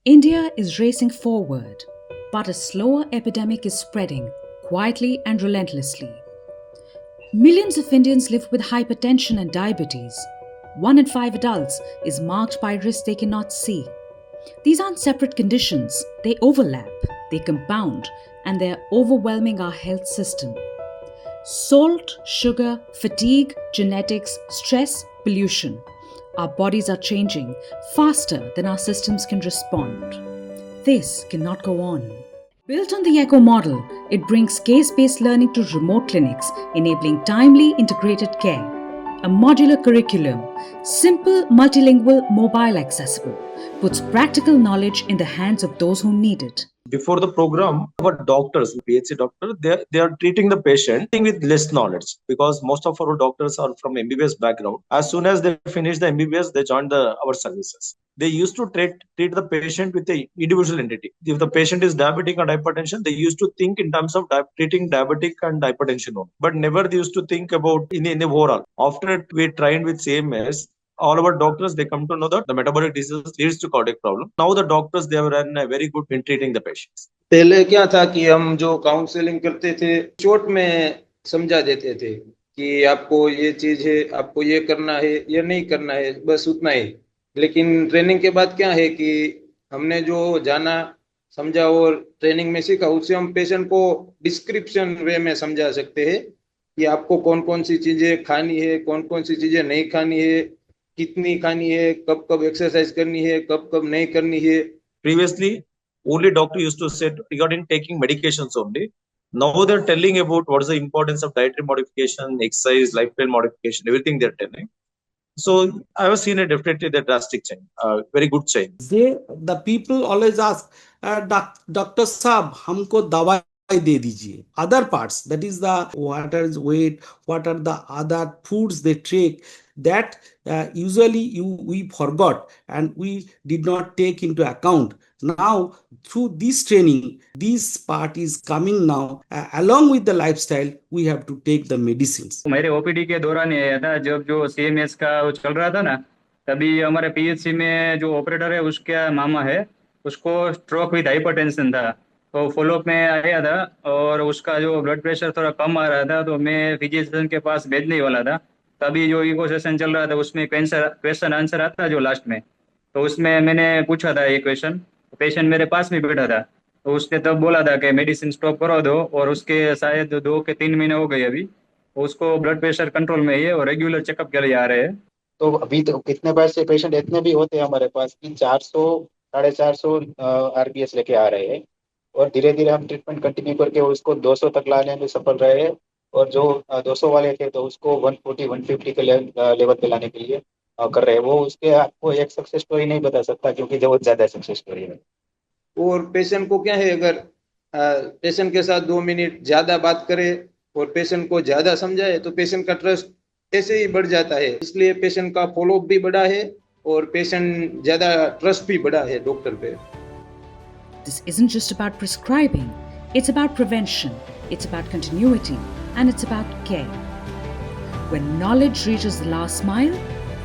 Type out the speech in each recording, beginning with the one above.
India is racing forward, but a slower epidemic is spreading quietly and relentlessly. Millions of Indians live with hypertension and diabetes. 1 in 5 adults is marked by risks they cannot see. These aren't separate conditions, they overlap, they compound, and they are overwhelming our health system. Salt, sugar, fatigue, genetics, stress, pollution. Our bodies are changing faster than our systems can respond. This cannot go on. Built on the ECHO model, it brings case-based learning to remote clinics, enabling timely integrated care. A modular curriculum, simple, multilingual, mobile accessible, puts practical knowledge in the hands of those who need it. Before the program, our doctors, PHC doctor, they are treating the patient with less knowledge because most of our doctors are from MBBS background. As soon as they finish the MBBS, they join our services. They used to treat the patient with a individual entity. If the patient is diabetic and hypertension, they used to think in terms of treating diabetic and hypertension only, but never they used to think about in the overall. After we trained with CMS, all our doctors, they come to know that the metabolic disease leads to cardiac problem. Now the doctors, they have run very good in treating the patients. पहले क्या था कि हम जो counselling करते थे short में समझा देते थे कि आपको ये चीज है, आपको ये करना है, ये नहीं करना है, बस उतना ही। लेकिन ट्रेनिंग के बाद क्या है कि हमने जो जाना समझा और ट्रेनिंग में सीखा, उससे हम पेशेंट को डिस्क्रिप्शन वे में समझा सकते हैं कि आपको कौन कौन सी चीजें खानी है, कौन कौन सी चीजें नहीं खानी है, कितनी खानी है, कब कब एक्सरसाइज करनी है, कब कब नहीं करनी है। Previously, only doctor used to say regarding taking medications only. Now they're telling about what is the importance of dietary modification, exercise, lifestyle modification, everything they're telling. So I have seen a definitely the drastic change, very good change. The people always ask, Doctor Saab, हमको दवाई दे दीजिए. Other parts, that is the what is weight, what are the other foods they take, that usually we forgot and we did not take into account. Now through this training, this part is coming now. Along with the lifestyle, we have to take the medicines. मेरे OPD के दौरान ये आया था जब जो CMS का वो चल रहा था ना, तभी हमारे पीएचसी में जो ऑपरेटर है उसका मामा है, उसको स्ट्रोक विद हाइपरटेंशन था, तो फॉलोअप में आया था और उसका जो ब्लड प्रेशर थोड़ा कम आ रहा था, तो मैं फिजिशियन के पास भेजने वाला था। तभी जो ईगो सेशन चल रहा था उसमें क्वेश्चन आंसर आता जो लास्ट में, तो उसमें मैंने पूछा था ये क्वेश्चन, पेशेंट मेरे पास में बैठा था, तो उसने तब बोला था कि मेडिसिन स्टॉप करा दो, और उसके शायद 2 के 3 महीने हो गए अभी, उसको ब्लड प्रेशर कंट्रोल में है और रेगुलर चेकअप के लिए आ रहे हैं। तो अभी तो कितने बार से पेशेंट इतने भी होते हैं हमारे पास कि 400 450 आरबीएस लेके आ रहे हैं, और धीरे धीरे हम ट्रीटमेंट कंटिन्यू करके उसको 200 तक लाने में सफल रहे हैं, और जो 200 वाले थे तो उसको 140 150 के लेवल पे लाने के लिए कर रहे हैं। वो उसके आपको एक सक्सेस स्टोरी नहीं बता सकता क्योंकि बहुत ज्यादा सक्सेस स्टोरी है। और पेशेंट को क्या है, अगर पेशेंट के साथ 2 मिनट ज्यादा बात करे और पेशेंट को ज्यादा समझाए तो पेशेंट का ट्रस्ट ऐसे ही बढ़ जाता है, इसलिए पेशेंट का फॉलोअप भी बढ़ा है और पेशेंट ज्यादा ट्रस्ट भी बढ़ा है डॉक्टर पे। This isn't just about prescribing, it's about prevention, it's about continuity, and it's about care. When knowledge reaches the last mile,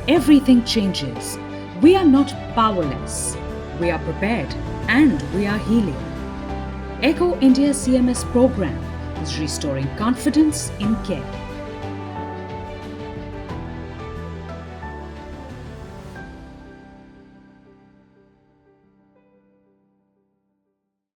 everything changes. We are not powerless. We are prepared and we are healing. ECHO India CMS program is restoring confidence in care.